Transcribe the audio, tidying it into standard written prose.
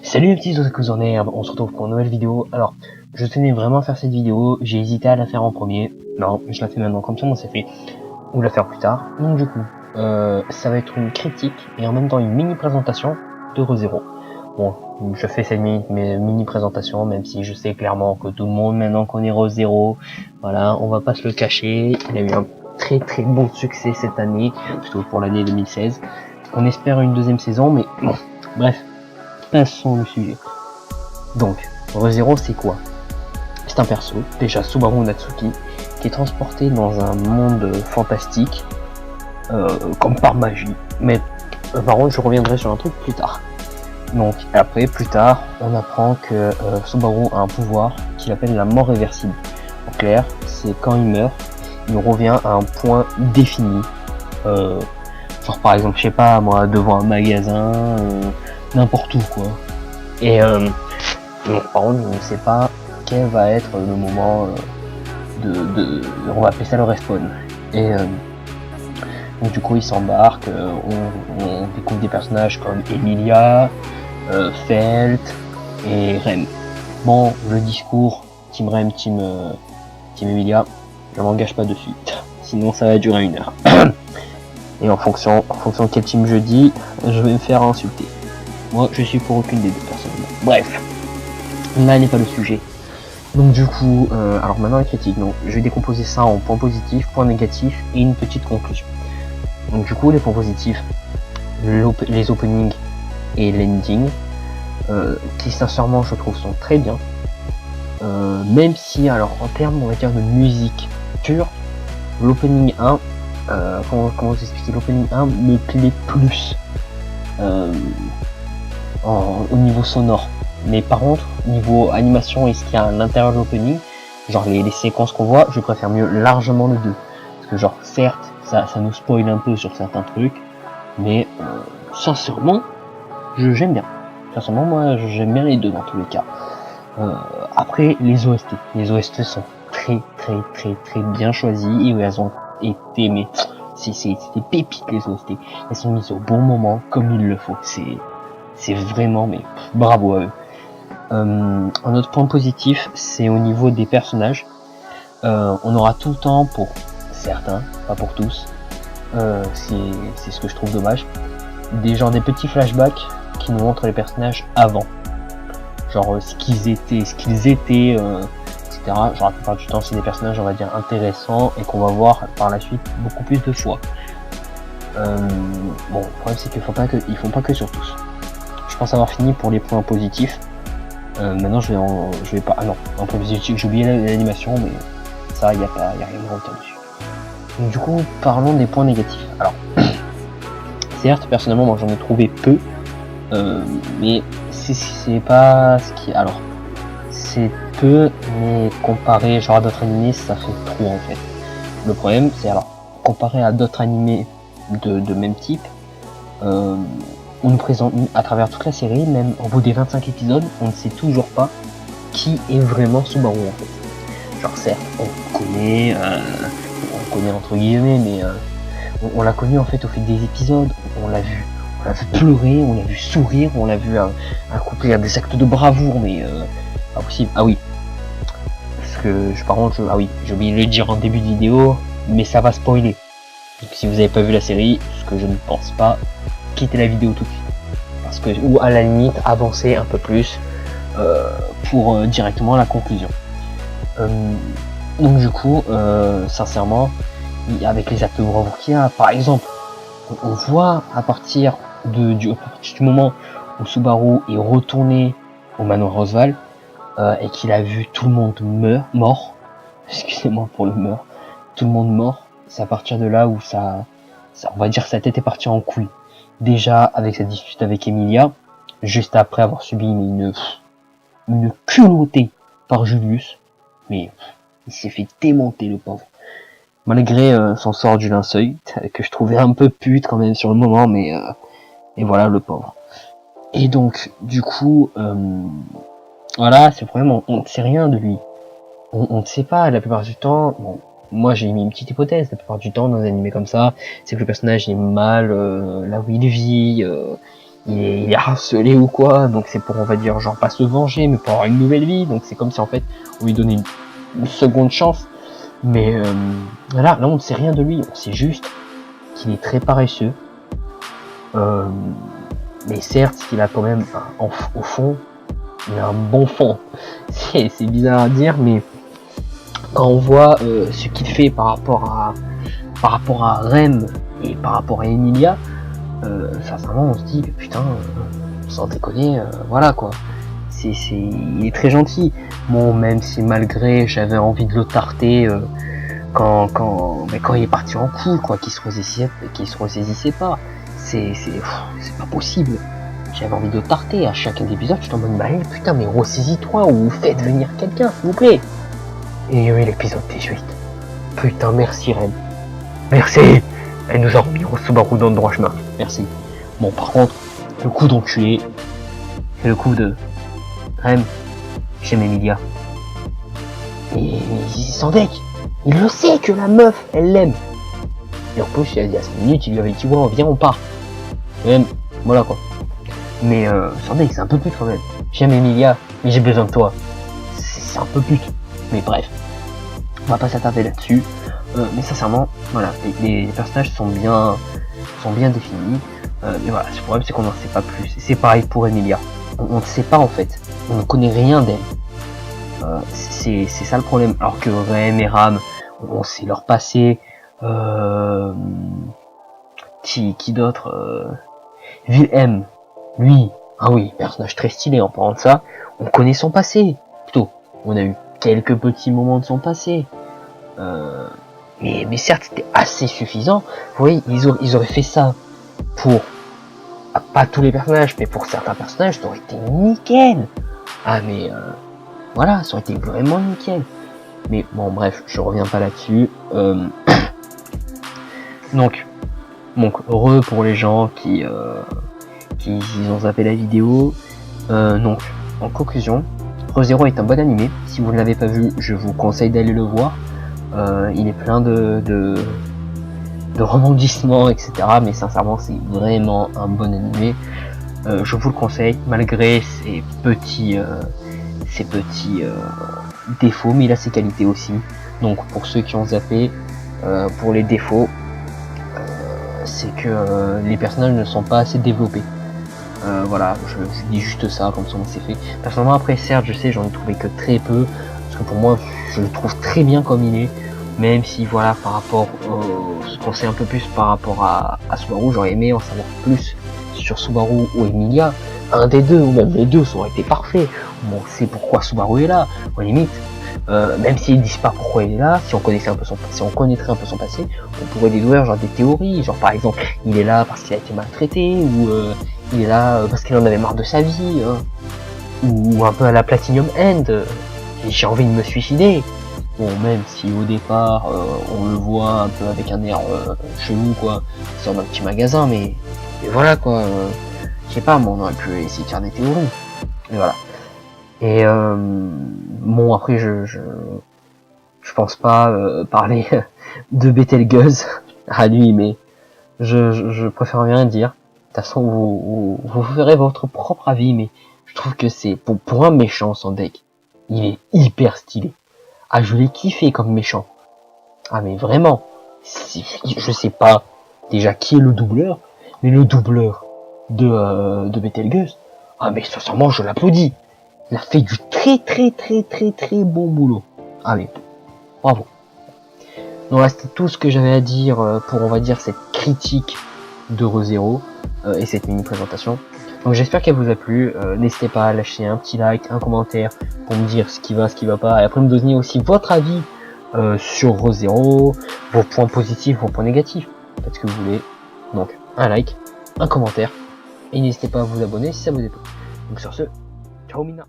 Salut les petits otakus en herbe, on se retrouve pour une nouvelle vidéo. Alors, je tenais vraiment à faire cette vidéo, j'ai hésité à la faire en premier. Non, je la fais maintenant, comme ça on s'est fait. Ou la faire plus tard. Donc du coup, ça va être une critique et en même temps une mini présentation de ReZero. Bon, je fais cette mini présentation, même si je sais clairement que tout le monde maintenant connaît ReZero. Voilà, on va pas se le cacher, il a eu un très très bon succès cette année, plutôt pour l'année 2016. On espère une deuxième saison, mais bon, bref. Passons le sujet. Donc, ReZero c'est quoi? C'est un perso, déjà Subaru Natsuki, qui est transporté dans un monde fantastique, comme par magie. Mais par contre, je reviendrai sur un truc plus tard. Donc après, plus tard, on apprend que Subaru a un pouvoir qu'il appelle la mort réversible. En clair, c'est quand il meurt, il revient à un point défini. Genre par exemple, je sais pas moi, devant un magasin, n'importe où quoi. Et donc, par contre, je ne sais pas quel va être le moment on va appeler ça le respawn. Et donc du coup, il s'embarque, on découvre des personnages comme Emilia, Felt et Rem. Bon, le discours Team Rem, Team Emilia, je m'engage pas dessus, sinon ça va durer 1 heure. Et en fonction de quel team je dis, je vais me faire insulter. Moi, je suis pour aucune des deux personnellement. Bref, là n'est pas le sujet. Donc du coup, alors maintenant la critique. Donc, je vais décomposer ça en points positifs, points négatifs et une petite conclusion. Donc du coup, les points positifs, les openings et l'ending, qui sincèrement je trouve sont très bien. Même si, alors en termes, on va dire de musique pure, l'opening 1, comment vous expliquer, l'opening 1 me plaît plus au niveau sonore. Mais par contre, niveau animation et ce qu'il y a à l'intérieur de l'opening, genre les séquences qu'on voit, je préfère mieux largement les deux. Parce que genre, certes, ça nous spoil un peu sur certains trucs, mais sincèrement, j'aime bien. Sincèrement, moi, j'aime bien les deux dans tous les cas. Après, les OST. Les OST sont très bien choisies et elles ont été, mais c'est des pépites les OST. Elles sont mises au bon moment, comme il le faut. C'est vraiment, mais bravo à eux. Un autre point positif, c'est au niveau des personnages. On aura tout le temps, pour certains, pas pour tous, c'est ce que je trouve dommage, des petits flashbacks qui nous montrent les personnages avant. Genre ce qu'ils étaient, etc. Genre la plupart du temps, c'est des personnages, on va dire, intéressants et qu'on va voir par la suite beaucoup plus de fois. Bon, le problème c'est qu'ils font pas que sur tous. Je pense avoir fini pour les points positifs. Maintenant je vais pas. Ah non, en point positif, j'ai oublié l'animation, mais ça, y a rien à retenir dessus. Donc du coup, parlons des points négatifs. Alors, certes, personnellement, moi j'en ai trouvé peu, mais c'est pas ce qui. Alors, c'est peu, mais comparé genre à d'autres animés, ça fait trop en fait. Le problème, c'est alors comparé à d'autres animés de même type. On nous présente à travers toute la série, même au bout des 25 épisodes, on ne sait toujours pas qui est vraiment Subaru en fait. Genre certes, on connaît entre guillemets, mais on l'a connu en fait au fil des épisodes. On l'a vu pleurer, on l'a vu sourire, on l'a vu accomplir des actes de bravoure, mais pas possible. Ah oui, parce que j'ai oublié de le dire en début de vidéo, mais ça va spoiler. Donc si vous n'avez pas vu la série, ce que je ne pense pas, quittez la vidéo tout de suite. Parce que, ou à la limite, avancer un peu plus pour directement la conclusion. Donc du coup, sincèrement, avec les actes de bravoure qu'il y a, par exemple, on voit à partir du moment où Subaru est retourné au manoir Rosval et qu'il a vu tout le monde mort, excusez-moi pour le meurtre, tout le monde mort, c'est à partir de là où ça on va dire sa tête est partie en couille. Déjà avec sa dispute avec Emilia, juste après avoir subi une culottée par Julius, mais il s'est fait démonter le pauvre. Malgré son sort du linceul, que je trouvais un peu pute quand même sur le moment, mais et voilà le pauvre. Et donc du coup, voilà, c'est le problème, on ne sait rien de lui. On ne sait pas, la plupart du temps, bon, moi j'ai mis une petite hypothèse, la plupart du temps dans des animés comme ça, c'est que le personnage est mal là où il vit, il est harcelé ou quoi, donc c'est pour, on va dire, genre pas se venger, mais pour avoir une nouvelle vie, donc c'est comme si en fait on lui donnait une seconde chance. Mais là on ne sait rien de lui, on sait juste qu'il est très paresseux. Mais certes, qu'il a quand même, au fond, il a un bon fond. C'est bizarre à dire, mais quand on voit ce qu'il fait par rapport à Rem et par rapport à Emilia, sincèrement on se dit que putain, sans déconner, voilà quoi. Il est très gentil. Bon, même si malgré j'avais envie de le tarter quand il est parti en couille, quoi, qu'il se ressaisissait pas. C'est pas possible. J'avais envie de le tarter à chaque épisode, je t'en mode bah putain mais ressaisis-toi ou faites venir quelqu'un s'il vous plaît. Et oui, l'épisode 18. Putain, merci Ren. Merci. Elle nous a remis Subaru dans le droit chemin. Merci. Bon, par contre, le coup d'enculé, c'est le coup de Rem, j'aime Emilia. Et il s'en deck. Il le sait que la meuf, elle l'aime. Et en plus, il y a 5 minutes, il lui avait dit ouais, viens, on part. Et même, voilà quoi. Mais s'en deck, c'est un peu pute quand même. J'aime Emilia, mais j'ai besoin de toi. C'est un peu pute. Mais bref, on va pas s'attarder là-dessus. Mais sincèrement, voilà, les personnages sont bien définis. Mais voilà, le problème c'est qu'on n'en sait pas plus. C'est pareil pour Emilia. On ne sait pas en fait. On ne connaît rien d'elle. C'est ça le problème. Alors que Rem et Ram, on sait leur passé. Qui d'autre Wilhelm, lui, ah oui, personnage très stylé en parlant de ça. On connaît son passé. Plutôt, on a eu quelques petits moments de son passé. Mais certes, c'était assez suffisant. Vous voyez, ils auraient fait ça pour pas tous les personnages, mais pour certains personnages, ça aurait été nickel. Ah mais voilà, ça aurait été vraiment nickel. Mais bon, bref, je reviens pas là-dessus. Donc, heureux pour les gens qui ont zappé la vidéo. Donc, en conclusion, ReZero est un bon animé. Si vous ne l'avez pas vu, je vous conseille d'aller le voir. Il est plein de rebondissements, etc. Mais sincèrement, c'est vraiment un bon animé. Je vous le conseille, malgré ses petits défauts, mais il a ses qualités aussi. Donc, pour ceux qui ont zappé, pour les défauts, c'est que les personnages ne sont pas assez développés. Voilà, je dis juste ça, comme ça on s'est fait. Personnellement, après, certes, je sais, j'en ai trouvé que très peu, parce que pour moi, je le trouve très bien comme il est, même si, voilà, par rapport ce qu'on sait un peu plus par rapport à Subaru, j'aurais aimé en savoir plus sur Subaru ou Emilia. Un des deux, ou même les deux, ça aurait été parfait. Bon, c'est pourquoi Subaru est là, à la limite. Même s'ils disent pas pourquoi il est là, si on connaîtrait un peu son passé, on pourrait déduire genre des théories, genre par exemple, il est là parce qu'il a été maltraité, ou il est là parce qu'il en avait marre de sa vie, hein. Ou un peu à la Platinum End, j'ai envie de me suicider. Bon, même si au départ, on le voit un peu avec un air chelou, quoi, c'est dans un petit magasin, mais voilà, quoi, je sais pas, moi, on aurait pu essayer de faire des théories, et voilà. Et bon, après, je pense pas parler de Betelgeuse à lui, mais je préfère rien dire. De toute façon, vous ferez votre propre avis, mais je trouve que c'est pour un méchant, son deck, il est hyper stylé. Ah, je l'ai kiffé comme méchant. Ah, mais vraiment, je sais pas déjà qui est le doubleur, mais le doubleur de Betelgeuse, ah mais sincèrement, je l'applaudis. Il a fait du très bon boulot. Ah mais, bravo. Donc là, c'était tout ce que j'avais à dire pour, on va dire, cette critique de ReZero et cette mini présentation. Donc j'espère qu'elle vous a plu. N'hésitez pas à lâcher un petit like, un commentaire pour me dire ce qui va pas, et après me donner aussi votre avis sur ReZero, vos points positifs, vos points négatifs, faites ce que vous voulez. Donc un like, un commentaire, et n'hésitez pas à vous abonner si ça vous a plu. Donc sur ce, ciao Mina.